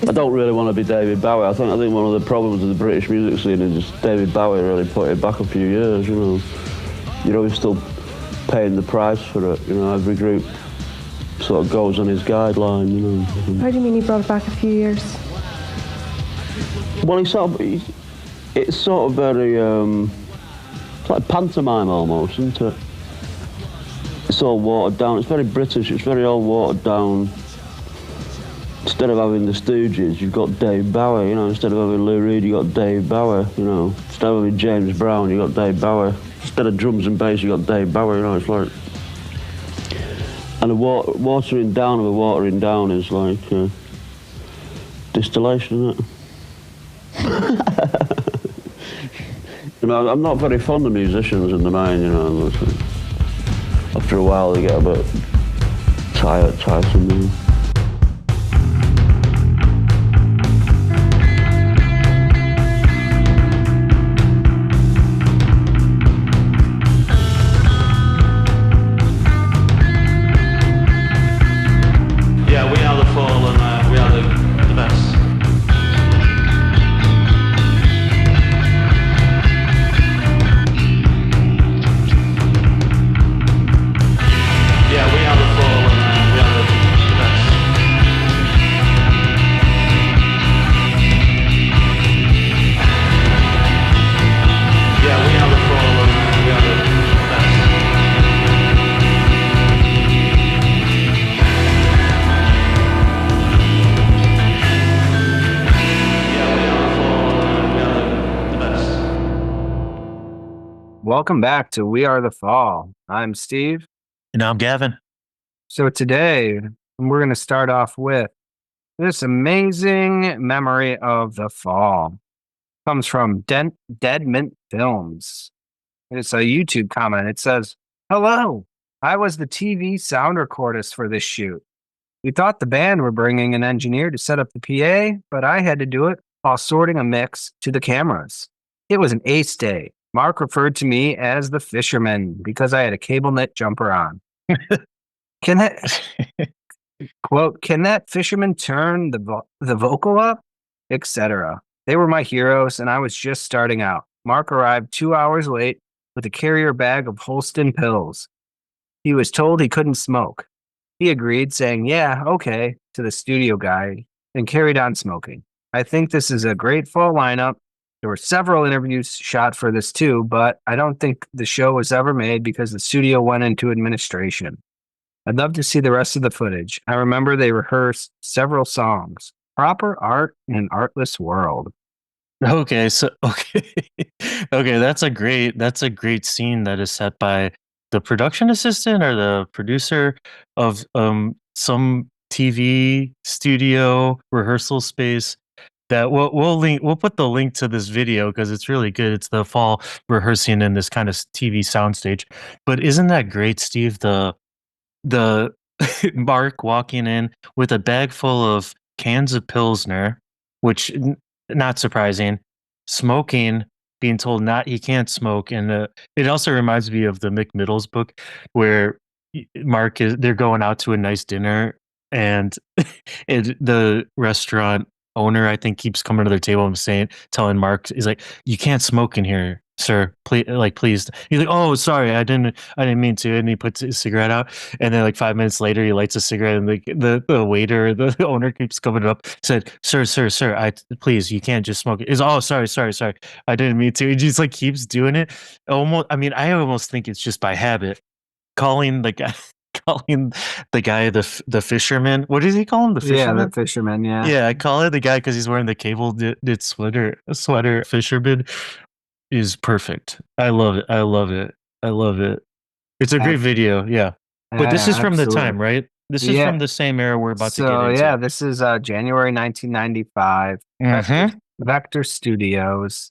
I don't really want to be David Bowie. I think one of the problems of the British music scene is just David Bowie really put it back a few years, you know. You know, he's still paying the price for it, you know. Every group sort of goes on his guideline, you know. How do you mean he brought it back a few years? Well, it's sort of very, it's like pantomime almost, isn't it? It's all watered down. It's very British. It's very all watered down. Instead of having the Stooges, you've got Dave Bowie, you know. Instead of having Lou Reed, you've got Dave Bowie, you know. Instead of having James Brown, you've got Dave Bowie. Instead of drums and bass, you've got Dave Bowie, you know. It's like... And the watering down of a watering down is like distillation, isn't it? You know, I'm not very fond of musicians in the main, you know. After a while, they get a bit tiresome. You know. Welcome back to We Are the Fall. I'm Steve. And I'm Gavin. So today, we're going to start off with this amazing memory of the fall. It comes from Dead Mint Films. It's a YouTube comment. It says, "Hello, I was the TV sound recordist for this shoot. We thought the band were bringing an engineer to set up the PA, but I had to do it while sorting a mix to the cameras. It was an ace day. Mark referred to me as the fisherman because I had a cable knit jumper on. Can that quote? Can that fisherman turn the vocal up, etc. They were my heroes, and I was just starting out. Mark arrived 2 hours late with a carrier bag of Holston pills. He was told he couldn't smoke. He agreed, saying, 'Yeah, okay,' to the studio guy, and carried on smoking. I think this is a great fall lineup. There were several interviews shot for this too, but I don't think the show was ever made because the studio went into administration. I'd love to see the rest of the footage. I remember they rehearsed several songs. Proper art in an artless world." Okay, okay, that's a great scene that is set by the production assistant or the producer of some TV studio rehearsal space. That we'll put the link to this video because it's really good. It's the fall rehearsing in this kind of TV soundstage. But isn't that great, Steve? The Mark walking in with a bag full of cans of Pilsner, which not surprising. Smoking, being told he can't smoke, and it also reminds me of the Mick Middles book where they're going out to a nice dinner, and the restaurant owner, I think, keeps coming to their table and telling Mark, he's like, "You can't smoke in here, sir. Please." He's like, "Oh, sorry, I didn't mean to." And he puts his cigarette out, and then like 5 minutes later, he lights a cigarette, and the waiter, the owner, keeps coming up, said, "Sir, please, you can't just smoke it." He's, "Oh, sorry, I didn't mean to." He just like keeps doing it. I almost think it's just by habit, calling the guy. Calling the guy the fisherman. What does he call him? The fisherman? Yeah, the fisherman. Yeah. Yeah, I call it the guy because he's wearing the cable knit sweater. Fisherman is perfect. I love it. It's a great video. Yeah, but this is from the time, right? This is from the same era we're about to get into. So yeah, this is January 1995. Vector Studios.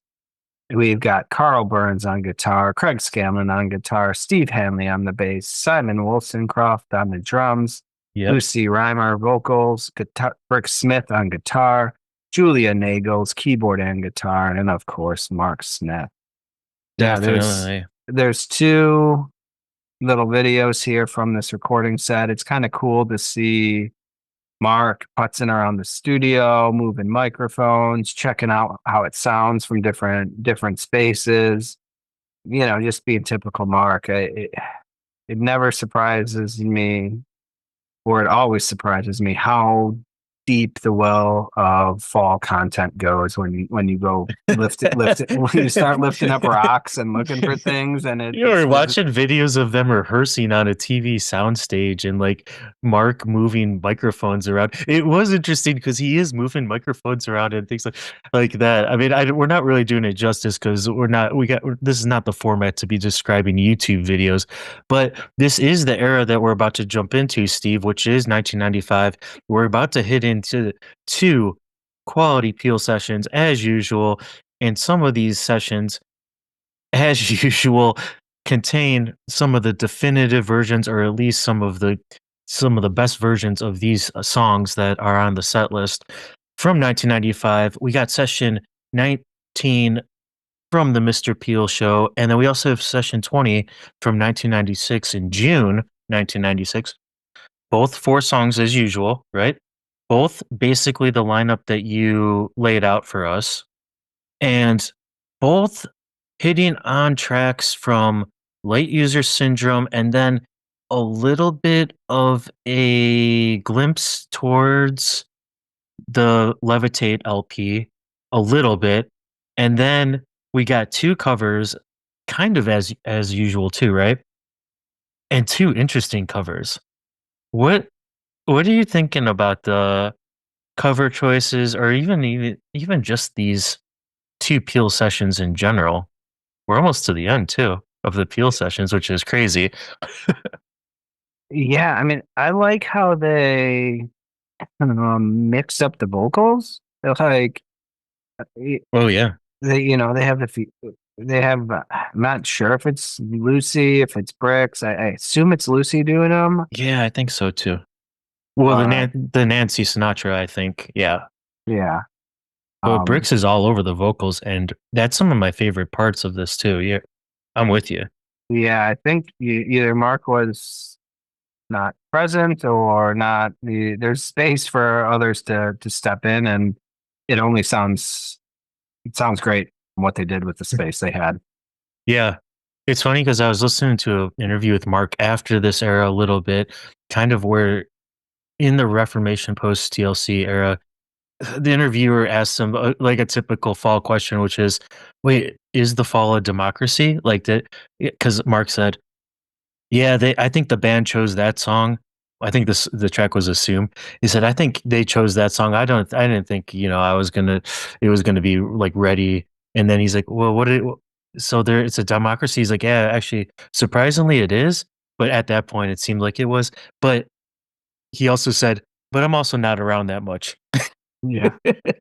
We've got Carl Burns on guitar, Craig Scanlon on guitar, Steve Hanley on the bass, Simon Wollstonecroft on the drums, Lucy Reimer vocals, Rick Smith on guitar, Julia Nagels keyboard and guitar, and of course Mark Smith. Definitely. There's two little videos here from this recording set. It's kind of cool to see Mark putzing around the studio, moving microphones, checking out how it sounds from different spaces. Just being typical Mark. It never surprises me, or it always surprises me how deep the well of fall content goes when you go lift it when you start lifting up rocks and looking for things, and You were watching videos of them rehearsing on a TV soundstage and like Mark moving microphones around. It was interesting because he is moving microphones around and things like that. I mean, we're not really doing it justice because this is not the format to be describing YouTube videos, but this is the era that we're about to jump into, Steve, which is 1995. We're about to hit into two quality Peel sessions as usual, and some of these sessions as usual contain some of the definitive versions or at least some of the best versions of these songs that are on the set list from 1995. We got session 19 from the Mr. Peel show, and then we also have session 20 from 1996 in June 1996. Both 4 songs as usual, right? Both basically the lineup that you laid out for us, and both hitting on tracks from Late User Syndrome and then a little bit of a glimpse towards the Levitate LP, a little bit. And then we got 2 covers, kind of as usual too, right? And 2 interesting covers. What what are you thinking about the cover choices, or even just these 2 Peel sessions in general? We're almost to the end too of the Peel sessions, which is crazy. Yeah, I mean, I like how they mixed up the vocals. They're like, Oh yeah. they have they have. I'm not sure if it's Lucy, if it's Bricks. I assume it's Lucy doing them. Yeah, I think so too. Well, the Nancy Sinatra, I think. Yeah. Yeah. But Bricks is all over the vocals, and that's some of my favorite parts of this too. Yeah, I'm with you. Yeah, I think either Mark was not present or not. There's space for others to step in, and it sounds great what they did with the space they had. Yeah. It's funny because I was listening to an interview with Mark after this era a little bit, kind of where in the Reformation post TLC era, the interviewer asked him like a typical fall question, which is, "Wait, is the fall a democracy?" Like that, because Mark said, "Yeah, I think the band chose that song. I think the track was Assume." He said, "I think they chose that song. I didn't think it was gonna be like ready." And then he's like, "Well, so there, it's a democracy." He's like, "Yeah, actually, surprisingly, it is." But at that point, it seemed like it was. But he also said, "But I'm also not around that much." Yeah.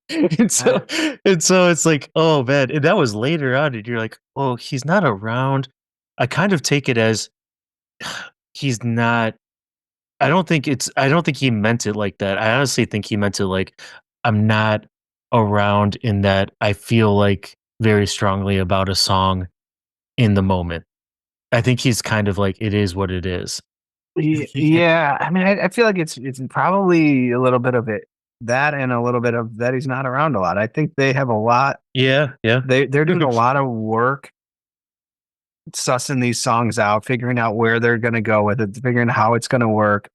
and so it's like, oh man, and that was later on, and you're like, oh, he's not around. I kind of take it as he's not. I don't think he meant it like that. I honestly think he meant it like I'm not around in that I feel like very strongly about a song in the moment. I think he's kind of like it is what it is. Yeah, I mean, I feel like it's probably a little bit of it that and a little bit of that he's not around a lot. I think they have a lot. Yeah, yeah. They're doing a lot of work sussing these songs out, figuring out where they're going to go with it, figuring out how it's going to work.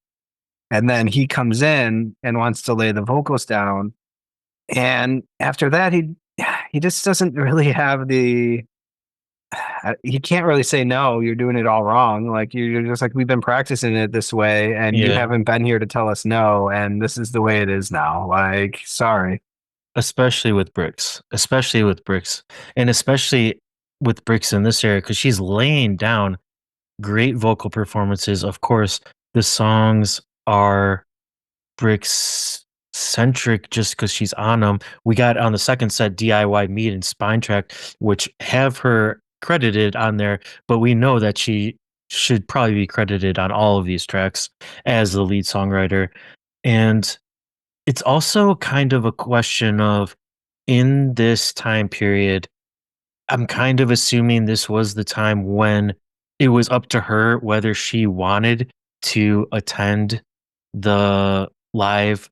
And then he comes in and wants to lay the vocals down. And after that, he just doesn't really have he can't really say no, you're doing it all wrong. Like you're just like, we've been practicing it this way and you Yeah. haven't been here to tell us no, and this is the way it is now. Like, sorry. Especially with Bricks, and especially with Bricks in this area because she's laying down great vocal performances. Of course, the songs are Bricks centric just because she's on them. We got on the second set DIY Meat and Spine Track, which have her credited on there, but we know that she should probably be credited on all of these tracks as the lead songwriter. And it's also kind of a question of in this time period, I'm kind of assuming this was the time when it was up to her whether she wanted to attend the live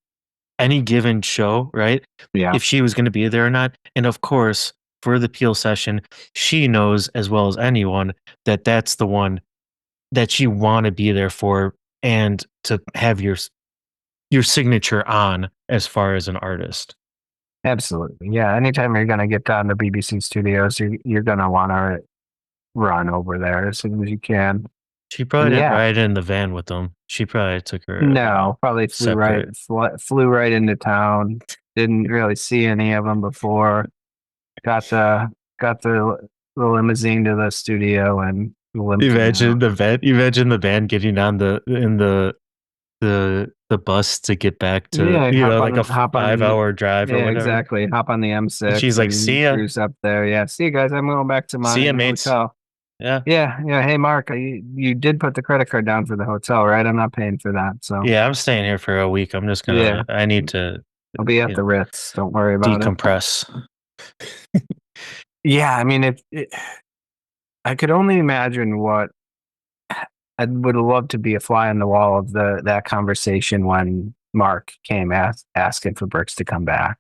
any given show, right? Yeah. If she was going to be there or not. And of course, for the Peel session, she knows as well as anyone that that's the one that you want to be there for and to have your signature on as far as an artist. Absolutely. Yeah. Anytime you're going to get down to BBC Studios, you're going to want to run over there as soon as you can. She probably didn't ride in the van with them. She probably took her. No, probably flew separate. flew right into town. Didn't really see any of them before. Got the limousine to the studio and Imagine the van getting on the bus to get back to like a 5-hour drive or whatever. Exactly. Hop on the M6. And she's like, "See ya." Cruise up there. Yeah, see you guys. I'm going back to my hotel. Yeah. Hey, Mark, you did put the credit card down for the hotel, right? I'm not paying for that. So yeah, I'm staying here for a week. I'm just gonna. I need to. I'll be at the Ritz. Don't worry about decompress. Yeah, I mean, I could only imagine what I would love to be a fly on the wall of that conversation when Mark came asking for Brooks to come back.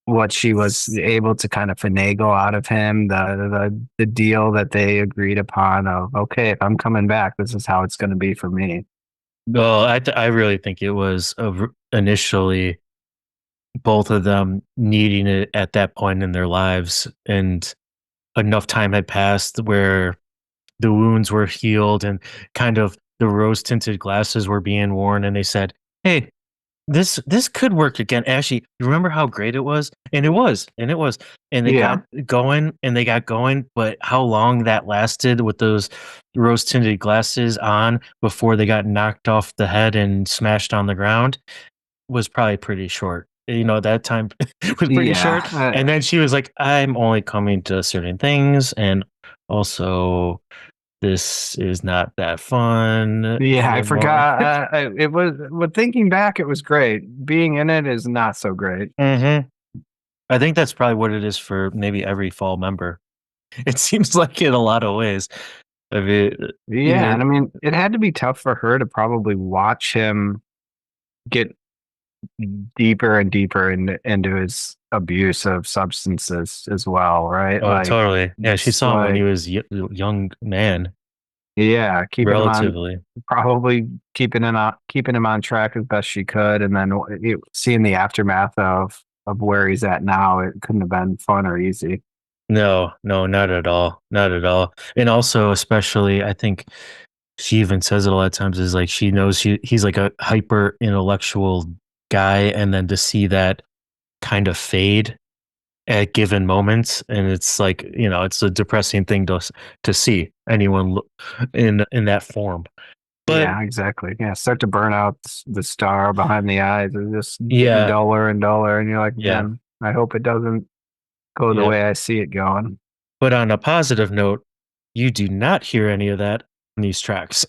What she was able to kind of finagle out of him, the deal that they agreed upon of, okay, if I'm coming back, this is how it's going to be for me. Well, I really think it was initially both of them needing it at that point in their lives, and enough time had passed where the wounds were healed and kind of the rose tinted glasses were being worn, and they said, "Hey, this could work again." Ashley, you remember how great it was? And it was, and they got going, but how long that lasted with those rose tinted glasses on before they got knocked off the head and smashed on the ground was probably pretty short. That time was pretty short. And then she was like, "I'm only coming to certain things, and also this is not that fun." Yeah, anymore. I forgot. It was, but thinking back, it was great. Being in it is not so great. Mm-hmm. I think that's probably what it is for maybe every fall member. It seems like in a lot of ways. I mean, and I mean, it had to be tough for her to probably watch him get deeper and deeper into his abuse of substances as well, right? Oh, totally. Yeah, she saw him when he was a young man. Yeah, relatively. Probably keeping him on track as best she could, and then seeing the aftermath of where he's at now, it couldn't have been fun or easy. No, not at all. Not at all. And also, especially, I think she even says it a lot of times, is like she knows he's like a hyper intellectual guy, and then to see that kind of fade at given moments, and it's like, it's a depressing thing to see anyone in that form. But yeah, exactly. Yeah, start to burn out the star behind the eyes, and just getting duller and duller, and you're like, man, I hope it doesn't go the way I see it going. But on a positive note, you do not hear any of that in these tracks.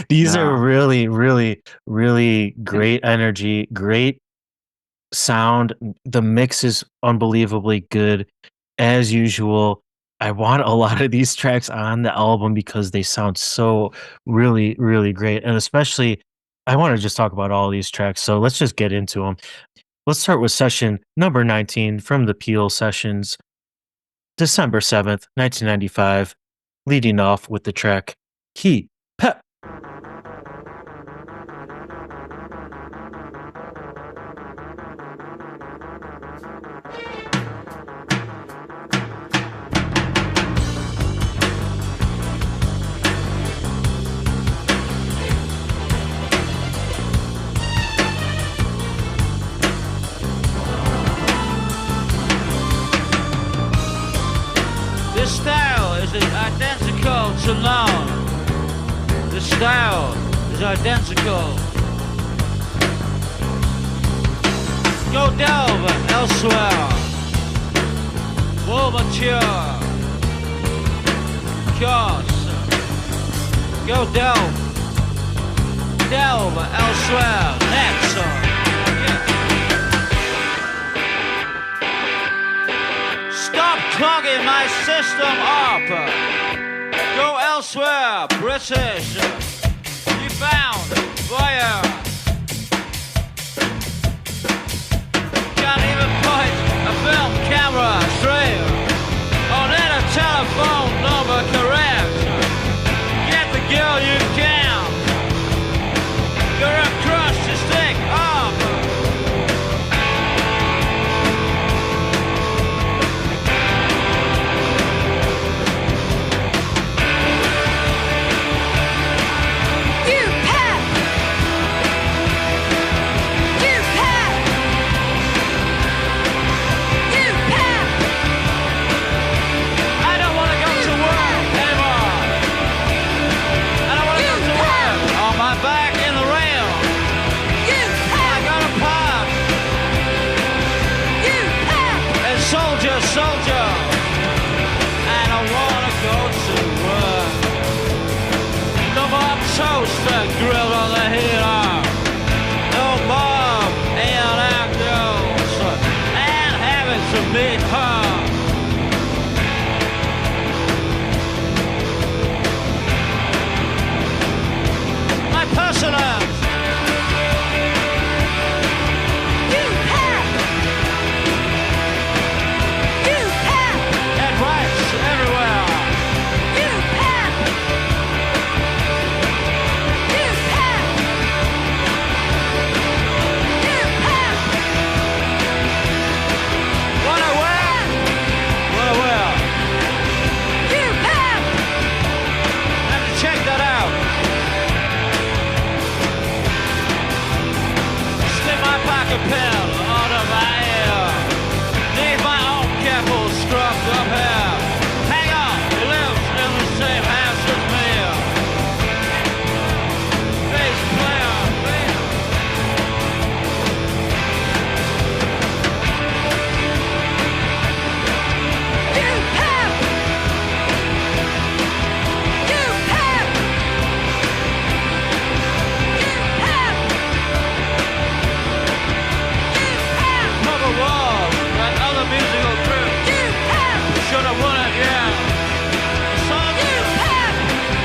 These are really, really, really great energy, great sound. The mix is unbelievably good as usual. I want a lot of these tracks on the album because they sound so really, really great. And especially, I want to just talk about all these tracks. So let's just get into them. Let's start with session number 19 from the Peel Sessions, December 7th, 1995, leading off with the track Heat Pep. This style is identical to none. The style is identical. Go delve elsewhere. More mature. Cause go delve elsewhere. Next song. Stop clogging my system up. Go elsewhere, British. You found fire. meet her. My personal. And rights everywhere. Wanna wear? Wanna wear? Have to check that out. Slip my pocket pill out of my ear. Need my own careful scrubbed up hair. Hang on, he lives in the same house as me. Bass player, player. Cover walls, that other musical group. Should have won it, yeah. Song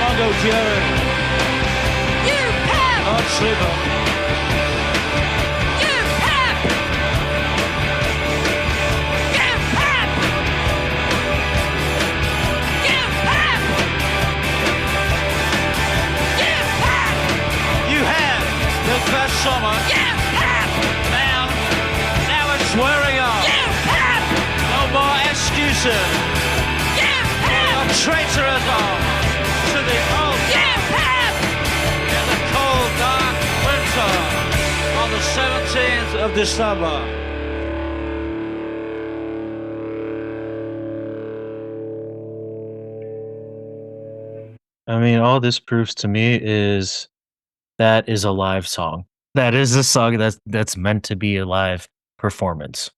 Mongo Jerry. Hard sleeper. You had the best summer. Man, now it's wearing off. No more excuses. Your traitorism to the oath in the cold, dark winter on the 17th of December. I mean, all this proves to me is that is a live song. That is a song that's meant to be a live performance.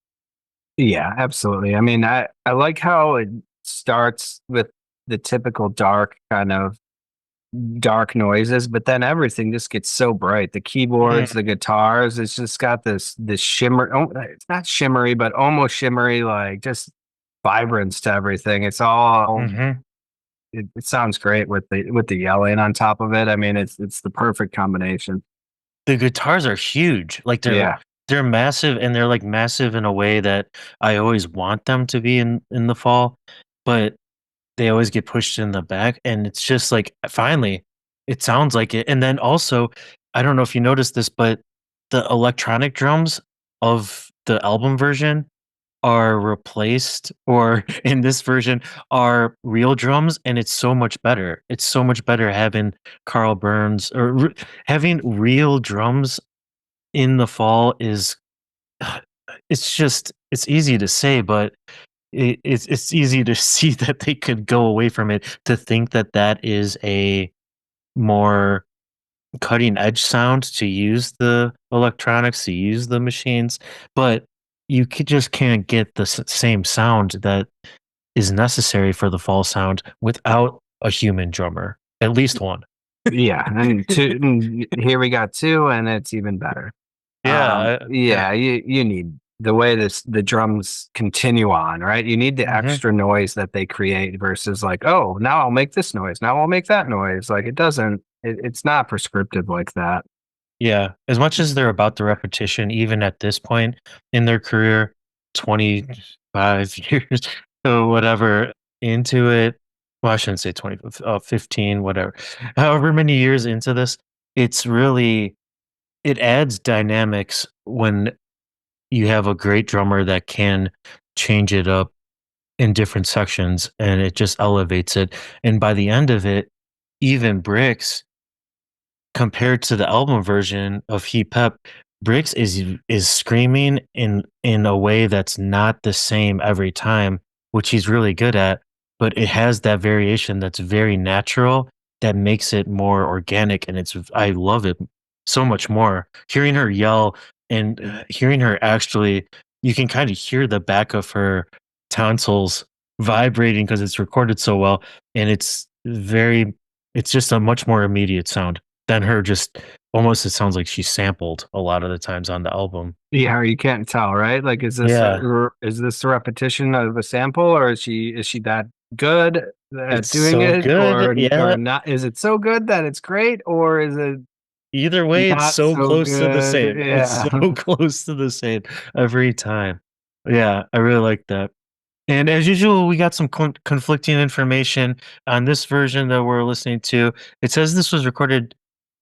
Yeah, absolutely. I mean, I like how it starts with the typical dark kind of dark noises, but then everything just gets so bright. The keyboards, the guitars, it's just got this shimmer. Oh, it's not shimmery, but almost shimmery, like just vibrance to everything. It's all. It sounds great with the yelling on top of it. I mean, it's the perfect combination. The guitars are huge. Like they're massive, and they're like massive in a way that I always want them to be in the fall, but they always get pushed in the back, and it's just like finally it sounds like it. And then also, I don't know if you noticed this, but the electronic drums of the album version are replaced, or in this version are real drums, and it's so much better. It's so much better having Carl Burns or having real drums in the fall is it's easy to say, but it's easy to see that they could go away from it, to think that that is a more cutting edge sound, to use the electronics, to use the machines, but you just can't get the same sound that is necessary for the fall sound without a human drummer, at least one. Yeah, and here we got two, and it's even better. You need the way the drums continue on, right? You need the extra noise that they create versus like, oh, now I'll make this noise, now I'll make that noise. Like it's not prescriptive like that. Yeah, as much as they're about the repetition, even at this point in their career, 25 years or whatever into it. Well, I shouldn't say 20, 15, whatever. However many years into this, it's really, it adds dynamics when you have a great drummer that can change it up in different sections, and it just elevates it. And by the end of it, even Bricks, compared to the album version of Heat Pep, Bricks is screaming in a way that's not the same every time, which he's really good at, but it has that variation that's very natural that makes it more organic, and I love it so much more. Hearing her yell and hearing her actually, you can kind of hear the back of her tonsils vibrating because it's recorded so well, and it's just a much more immediate sound than her just almost it sounds like she sampled a lot of the times on the album. Yeah, you can't tell, right? Like, is this is this a repetition of a sample, or is she that good at It's doing so it, good, yeah. or not? Is it so good that it's great, or is it Either way, it's not so close to the good? same. It's Yeah. so close to the same every time. Yeah, I really like that. And as usual, we got some conflicting information on this version that we're listening to. It says this was recorded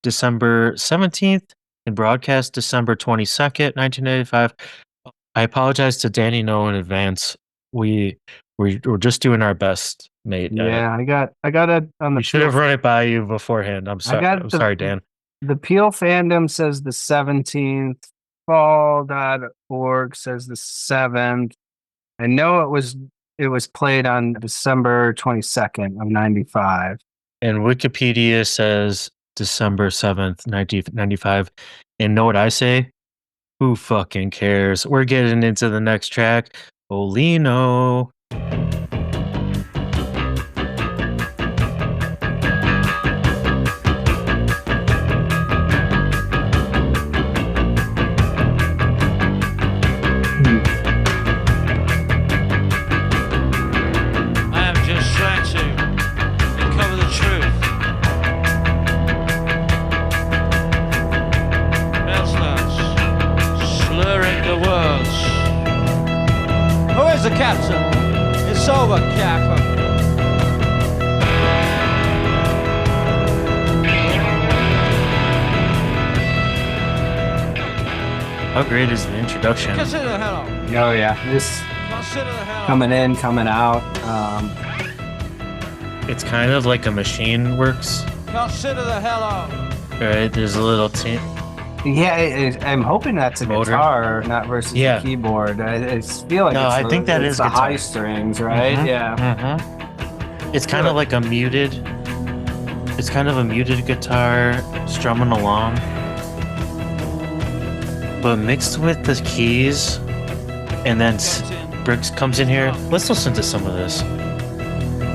December 17th and broadcast December 22nd, 1995. I apologize to Danny No in advance. We're just doing our best, mate. Yeah, I got it on the. We should have run it by you beforehand. I'm I sorry. got I'm sorry, Dan. The Peel fandom says the 17th. Fall.org says the 7th. I know it was played on December 22nd of 95. And Wikipedia says December 7th, 1995. And know what I say? Who fucking cares? We're getting into the next track. Olino. I am just trying to uncover the truth. Bell starts slurring the words. Who is the captain? It's over, Captain. How great is the introduction? Consider the hell out. Oh yeah, this Consider the hell out. coming in, coming out. It's kind of like a machine works, Consider the hell out. right? There's a little team. Yeah, I'm hoping that's a Motor. guitar, not versus Yeah. the keyboard. I feel like No, it's I think that it's is the guitar. high strings, right? Yeah. It's kind of like a muted. It's kind of a muted guitar strumming along, but mixed with the keys, and then Briggs comes in here. Let's listen to some of this.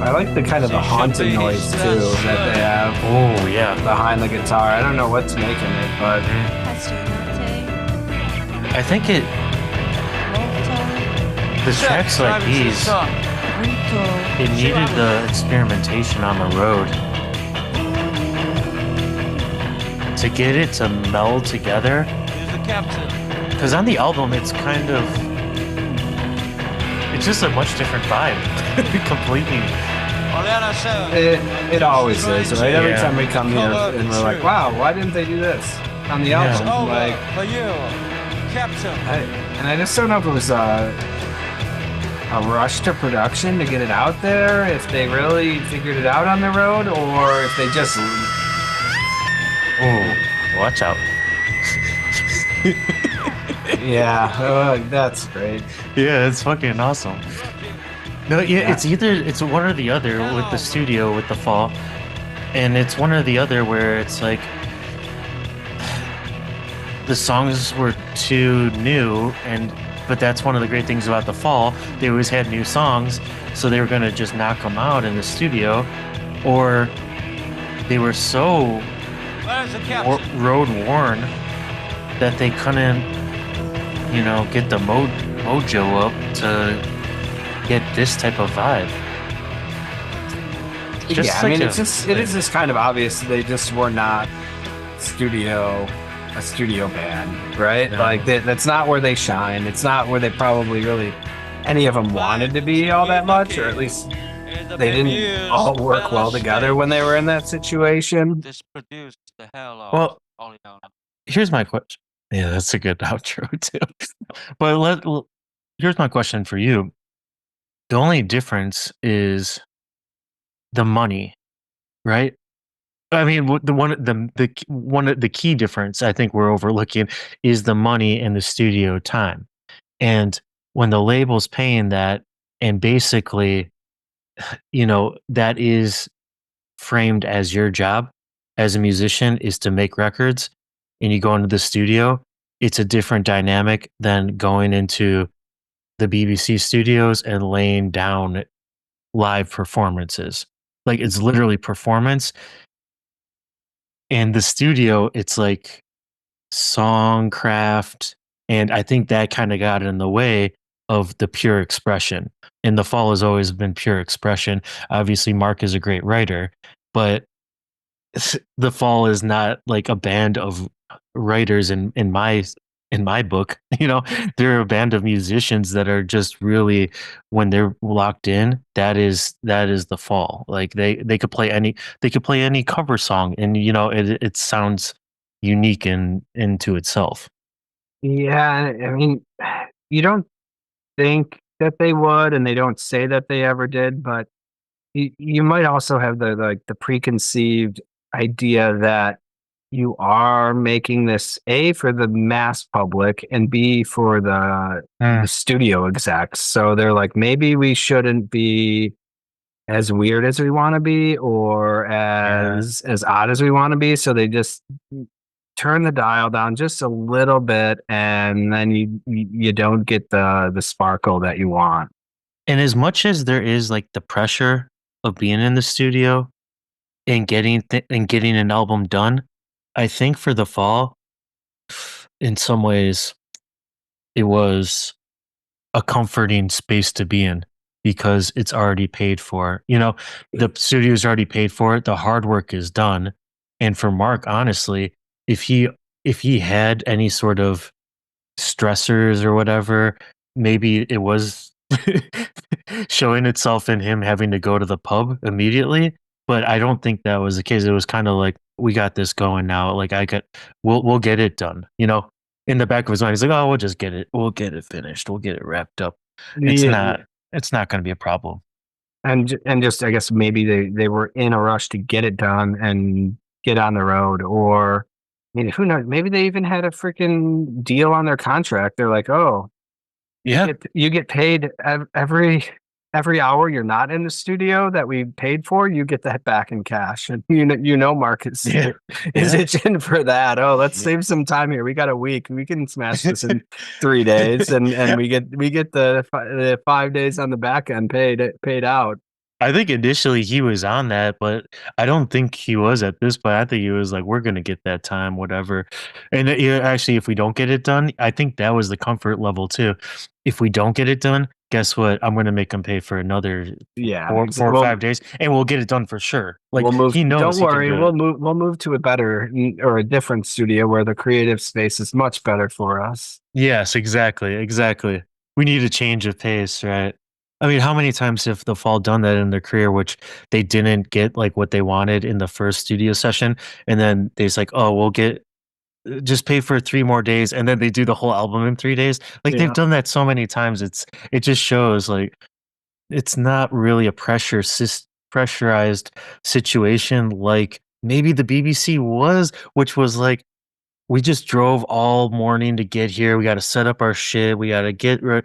I like the kind of the haunting noise too that they have Oh yeah, behind the guitar. I don't know what's making it, but I think it. The tracks like these, it needed the experimentation on the road to get it to meld together. He's the captain. Because on the album, it's kind of. It's just a much different vibe. Completely. Oleana 7. it always is, right? Every Yeah. time we come here and we're like, wow, why didn't they do this on the album? Over Like, for you, Captain. I just don't know if it was a rush to production to get it out there, if they really figured it out on the road, or if they just. Oh, watch out. Yeah, that's great. Yeah, it's fucking awesome. No, yeah, it's one or the other with the studio, with the fall. And it's one or the other where it's like the songs were too new, but that's one of the great things about the fall. They always had new songs, so they were going to just knock them out in the studio, or they were so Where's the captain? road worn that they couldn't, get the mojo up to get this type of vibe. Yeah, I mean, it is just kind of obvious they just were not a studio band, right? No. Like that's not where they shine. It's not where they probably really any of them wanted to be all that much, or at least they didn't all work well together when they were in that situation. This produced the hell out. Well, Oleana. here's my question. Yeah, that's a good outro too. But here's my question for you. The only difference is the money, right? I mean, the key difference I think we're overlooking is the money and the studio time. And when the label's paying that, and basically, that is framed as your job as a musician is to make records, and you go into the studio, it's a different dynamic than going into the BBC studios and laying down live performances. Like, it's literally performance. And the studio, it's like songcraft, and I think that kind of got in the way of the pure expression. And the fall has always been pure expression. Obviously, Mark is a great writer, but the fall is not like a band of writers in my book. They're a band of musicians that are just really, when they're locked in, that is the fall. Like they could play any cover song, and it sounds unique into itself. Yeah, I mean, you don't think that they would, and they don't say that they ever did, but you might also have the preconceived idea that you are making this A, for the mass public, and B, for the studio execs. So they're like, maybe we shouldn't be as weird as we want to be, or as odd as we want to be. So they just turn the dial down just a little bit, and then you don't get the sparkle that you want. And as much as there is like the pressure of being in the studio and getting an album done, I think for the fall, in some ways, it was a comforting space to be in because it's already paid for. The studio's already paid for it. The hard work is done. And for Mark, honestly, if he had any sort of stressors or whatever, maybe it was showing itself in him having to go to the pub immediately. But I don't think that was the case. It was kind of like, we got this going now. Like we'll get it done. In the back of his mind, he's like, oh, we'll get it finished. We'll get it wrapped up. It's not going to be a problem. And just, I guess maybe they were in a rush to get it done and get on the road, or who knows? Maybe they even had a freaking deal on their contract. They're like, oh, yeah, you get paid every hour you're not in the studio that we paid for. You get that back in cash, and Mark is itching for that. Oh, let's save some time here. We got a week. We can smash this in 3 days, and we get the 5 days on the back end paid out. I think initially he was on that, but I don't think he was at this point. I think he was like, we're going to get that time, whatever. And actually, if we don't get it done, I think that was the comfort level too. If we don't get it done, guess what? I'm going to make him pay for another 4 or 5 days, and we'll get it done for sure. Like, we'll move, he knows. Don't worry, we'll move to a better or a different studio where the creative space is much better for us. Yes, exactly. We need a change of pace, right? I mean, how many times have the fall done that in their career, which they didn't get like what they wanted in the first studio session, and then they're like, oh, we'll just pay for 3 more days, and then they do the whole album in 3 days. Like, they've done that so many times. It just shows like it's not really a pressurized situation like maybe the BBC was, which was like, we just drove all morning to get here. We got to set up our shit. We got to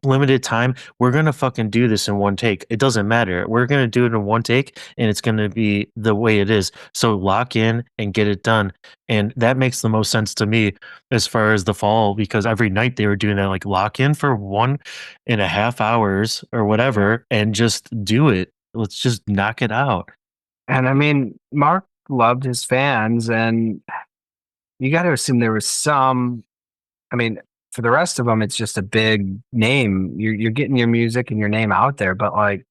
limited time. We're going to fucking do this in one take. It doesn't matter. We're going to do it in one take, and it's going to be the way it is. So lock in and get it done. And that makes the most sense to me as far as the fall, because every night they were doing that, like lock in for 1.5 hours or whatever, and just do it. Let's just knock it out. And I mean, Mark loved his fans, and you got to assume there was some. I mean, for the rest of them, it's just a big name. You're getting your music and your name out there, but like, I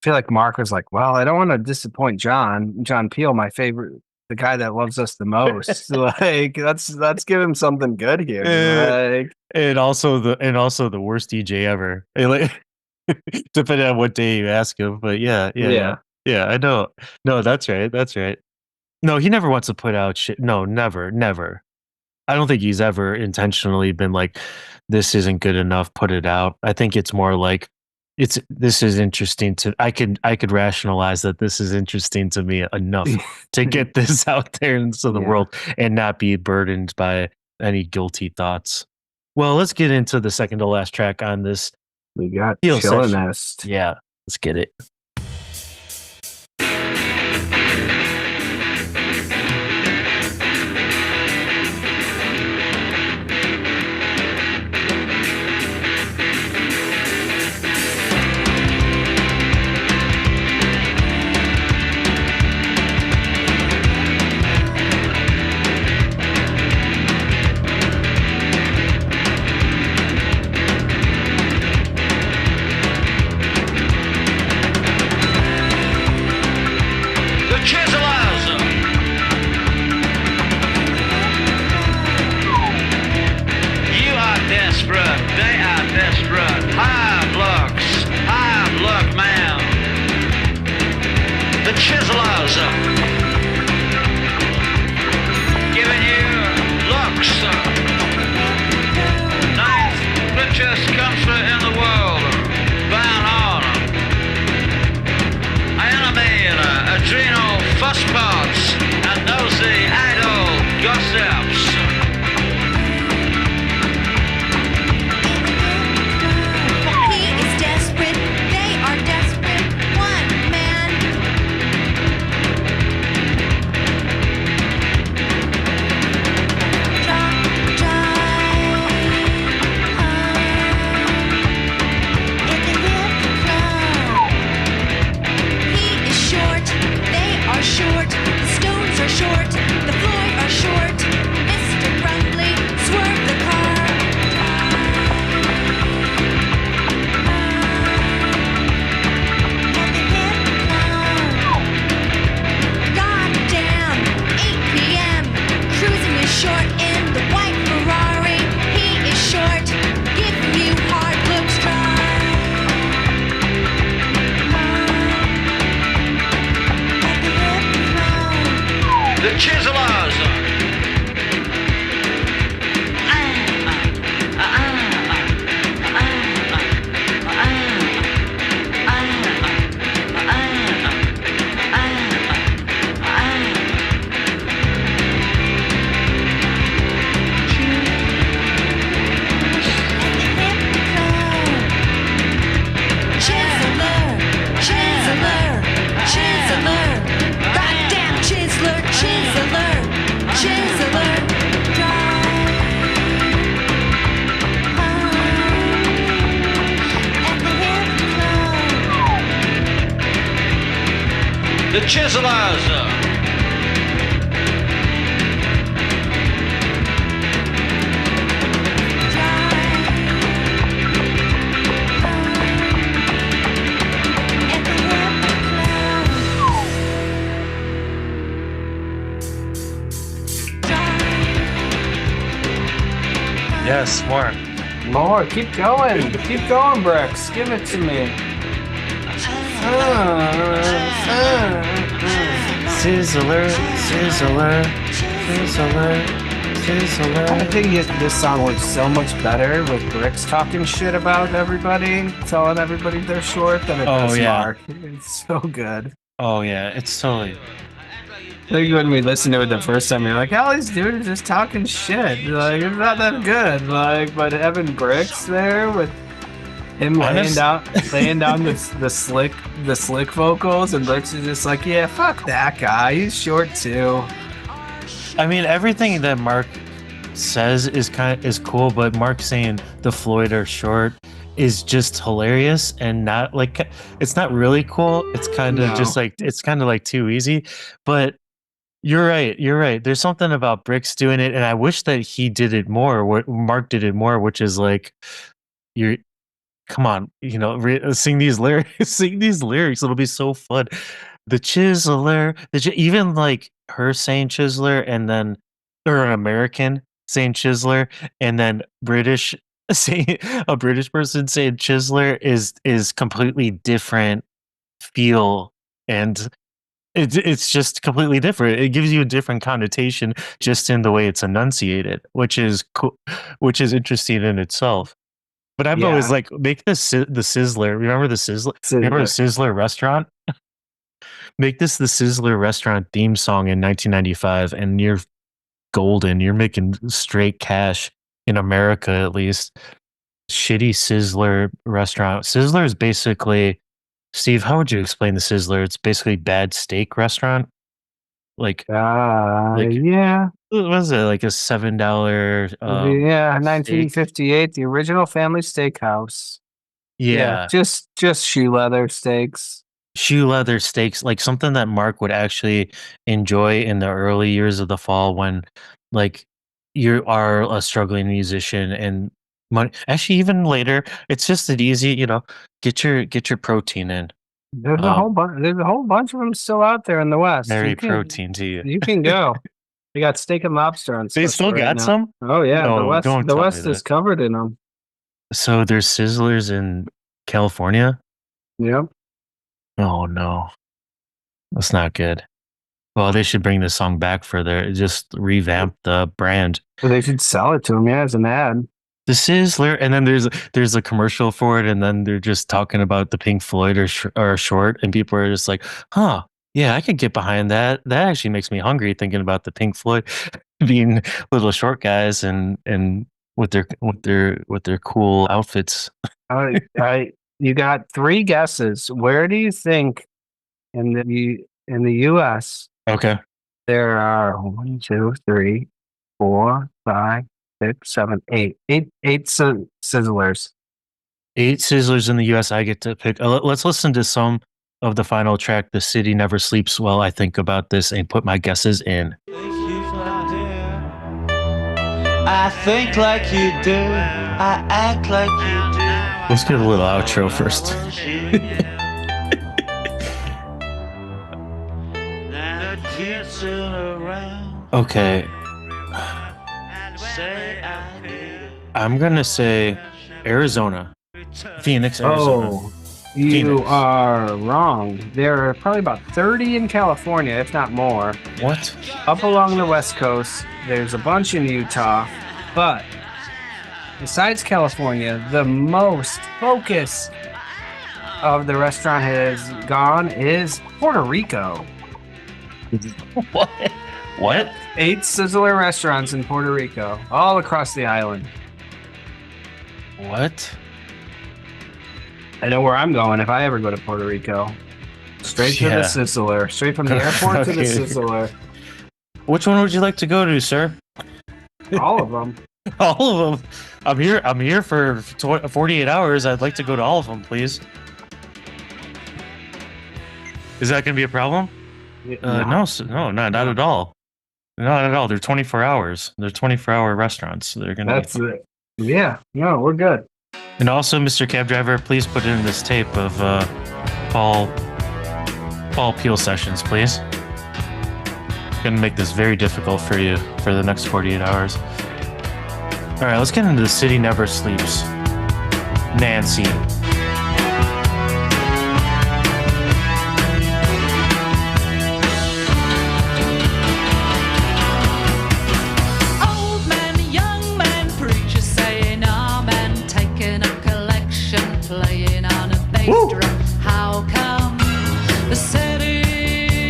feel like Mark was like, well, I don't want to disappoint John Peel, my favorite, the guy that loves us the most. Like, let's give him something good here. Like, and also the worst DJ ever. Depending on what day you ask him, but yeah, I know. No, that's right. No, he never wants to put out shit. No, never. I don't think he's ever intentionally been like, this isn't good enough, put it out. I think it's more like, this is interesting to, I could rationalize that this is interesting to me enough to get this out there into the world and not be burdened by any guilty thoughts. Well, let's get into the second to last track on this. We got Chill Nest. Yeah, let's get it. yourselves. He is desperate, they are desperate. One man. He is short, they are short. The stones are short, the floor are short. Mr. Grumbly, swerve the car. Goddamn, 8 p.m. Cruising is short in the white Ferrari. He is short, giving you hard looks. The Chiselers. Chiseler, Chiseler, Chiseler. Goddamn Chiseler, Chiseler, Chiseler. At the hip club. The Chiselers. At the hip club. Yes, more. More. Keep going. Keep going, Brooks. Give it to me. Sizzler, sizzler, sizzler, sizzler. I think this song works so much better with Bricks talking shit about everybody, telling everybody they're short than it Oh, does yeah. Mark. It's so good. Oh yeah, it's totally. I think when we listened to it the first time, you're like, all he's doing is just talking shit. Like, it's not that good. Like, but having Bricks there with him laying down the slick vocals, and Bricks is just like, yeah, fuck that guy. He's short too. I mean, everything that Mark says is cool, but Mark saying the Floyd are short is just hilarious and not like, it's not really cool. It's kind of just like, it's kind of like too easy. But you're right. There's something about Bricks doing it, and I wish that he did it more. What Mark did it more, which is like, you're. Come on, sing these lyrics. Sing these lyrics. It'll be so fun. The Chiseler, even like her saying Chiseler, and then or an American saying Chiseler, and then British saying a British person saying Chiseler is completely different feel, and it's just completely different. It gives you a different connotation just in the way it's enunciated, which is cool, which is interesting in itself. But I've always like, make the Sizzler. Remember the Sizzler? Remember the Sizzler restaurant? Make this the Sizzler restaurant theme song in 1995, and you're golden. You're making straight cash in America, at least. Shitty Sizzler restaurant. Sizzler is basically, Steve, how would you explain the Sizzler? It's basically bad steak restaurant. Like yeah. What was it? Like a $7? 1958, the original family steakhouse. Yeah. Just shoe leather steaks. Shoe leather steaks, like something that Mark would actually enjoy in the early years of the fall when like you are a struggling musician and money. Actually, even later, it's just an easy, get your protein in. There's a whole bunch of them still out there in the West. Very protein to you. You can go. They got steak and lobster on. They still got some? Oh yeah, No, the West is covered in them. So there's Sizzlers in California? Yep. Oh no. That's not good. Well, they should bring this song back just revamp the brand. Well, they should sell it to them, as an ad. The Sizzler, and then there's a commercial for it, and then they're just talking about the Pink Floyd are short, and people are just like, huh, Yeah, I could get behind that. That actually makes me hungry thinking about the Pink Floyd being little short guys and with their cool outfits. You got 3 guesses. Where do you think in the U.S. Okay. there are 1, 2, 3, 4, 5, 6, 7, 8 sizzlers? 8 Sizzlers in the US. I get to pick. Let's listen to some of the final track, The City Never Sleeps, while I think about this and put my guesses in. I think like you do, I act like you do. Let's get a little outro first. Okay. I'm going to say Arizona. Phoenix, Arizona. Oh, you are wrong. There are probably about 30 in California, if not more. What? Up along the West Coast, there's a bunch in Utah, but besides California, the most focus of the restaurant has gone is Puerto Rico. What? What? 8 Sizzler restaurants in Puerto Rico, all across the island. What? I know where I'm going if I ever go to Puerto Rico. Straight to the Sizzler. Straight from the airport to the Sizzler. Which one would you like to go to, sir? All of them. All of them. I'm here for 48 hours. I'd like to go to all of them, please. Is that going to be a problem? No, not at all. Not at all. They're 24 hours. They're 24-hour restaurants. They're going to. That's it. Yeah. No, we're good. And also, Mr. Cab Driver, please put in this tape of Paul Peel sessions, please. Going to make this very difficult for you for the next 48 hours. All right, let's get into The City Never Sleeps. Nancy. Old man, young man, preacher saying amen, taking a collection, playing on a bass drum. How come the city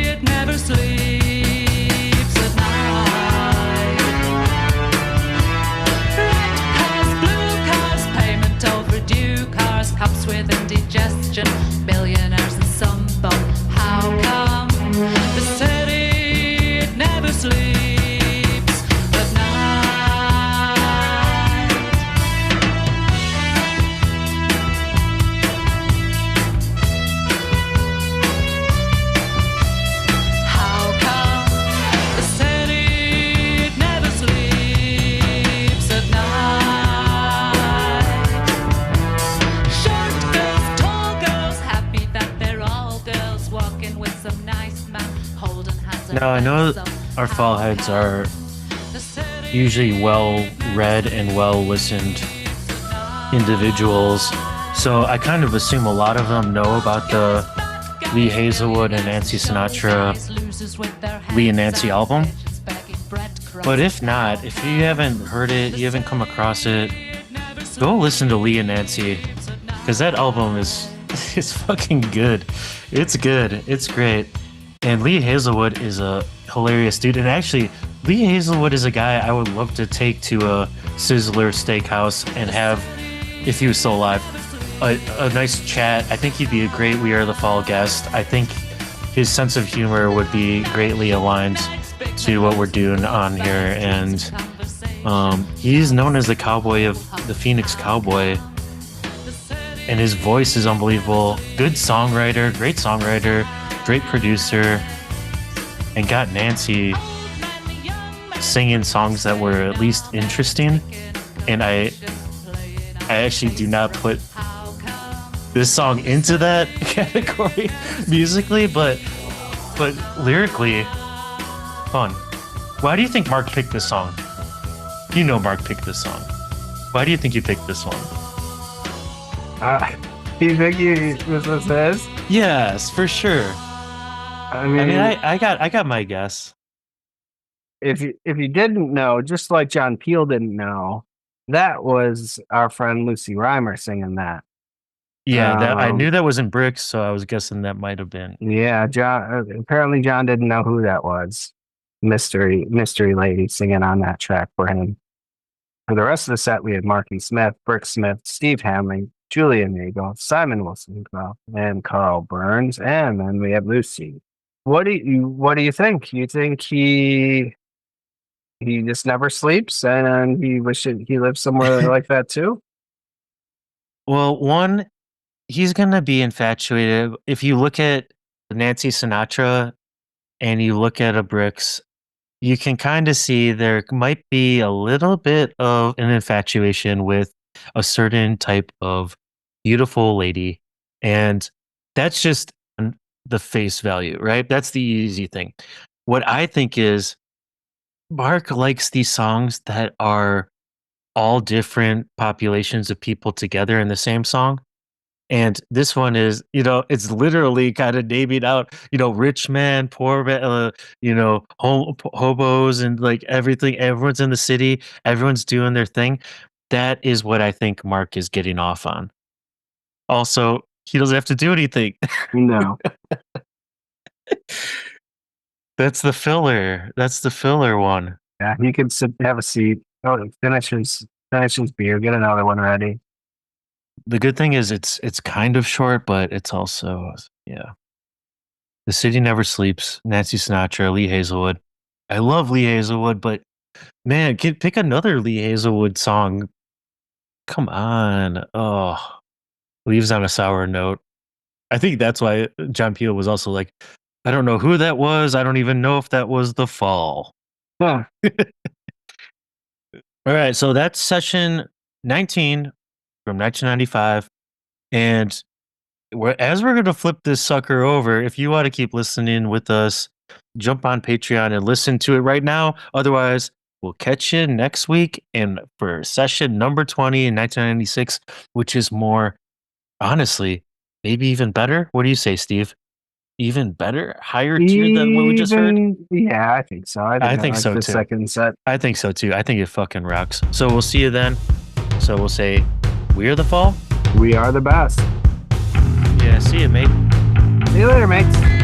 it never sleeps at night? Red cars, blue cars, payment overdue cars, cops with indigestion, billionaires and some bum. How come the city it never sleeps at night? How come the city it never sleeps at night? Short girls, tall girls, happy that they're all girls, walking with some nice man, holding hands. Now, I know our fall heads are usually well-read and well-listened individuals, so I kind of assume a lot of them know about the Lee Hazelwood and Nancy Sinatra Lee and Nancy album. But if not, if you haven't heard it, you haven't come across it, go listen to Lee and Nancy, because that album is fucking good. It's good. It's great. And Lee Hazelwood is a hilarious dude. And actually, Lee Hazelwood is a guy I would love to take to a Sizzler steakhouse and have, if he was still alive, a nice chat. I think he'd be a great We Are the Fall guest. I think his sense of humor would be greatly aligned to what we're doing on here. And he's known as the cowboy of the Phoenix Cowboy. And his voice is unbelievable. Good songwriter, great producer, and got Nancy singing songs that were at least interesting. And I actually do not put this song into that category musically, but lyrically fun. Why do you think Mark picked this song? You know Mark picked this song. Why do you think you picked this one? You think this was his? Yes, for sure. I mean, I got my guess. if you didn't know, just like John Peel didn't know, that was our friend Lucy Reimer singing that. Yeah, that I Um, knew that was in Bricks, so I was guessing that might have been. Yeah, John. Apparently, John didn't know who that was. Mystery lady singing on that track for him. For the rest of the set, we had Marky Smith, Brick Smith, Steve Hamling, Julia Nagel, Simon Wilson, and Carl Burns, and then we have Lucy. What do you think? You think he just never sleeps and he wishes he lived somewhere like that too? Well, one, he's gonna be infatuated. If you look at Nancy Sinatra and you look at a Bricks, you can kind of see there might be a little bit of an infatuation with a certain type of beautiful lady. And that's just the face value, right? That's the easy thing. What I think is Mark likes these songs that are all different populations of people together in the same song. And this one is, it's literally kind of naming out, rich man, poor man, hobos and like everything. Everyone's in the city. Everyone's doing their thing. That is what I think Mark is getting off on. Also, he doesn't have to do anything. No. That's the filler. That's the filler one. Yeah, he could have a seat. Oh, finish his beer. Get another one ready. The good thing is it's kind of short, but it's also, yeah. The City Never Sleeps, Nancy Sinatra, Lee Hazelwood. I love Lee Hazelwood, but man, pick another Lee Hazelwood song. Come on. Oh, Leaves on a Sour Note. I think that's why John Peel was also like, I don't know who that was. I don't even know if that was The Fall. Huh. All right, so that's session 19 from 1995. And as we're going to flip this sucker over, if you want to keep listening with us, jump on Patreon and listen to it right now. Otherwise, we'll catch you next week and for session number 20 in 1996, which is more, honestly, maybe even better. What do you say, Steve? Even better? Higher tier than what we just heard? Yeah, I think so. I think so, the too. second set. I think so, too. I think it fucking rocks. So we'll see you then. So we'll say, we are the Fall. We are the best. Yeah, see you, mate. See you later, mates.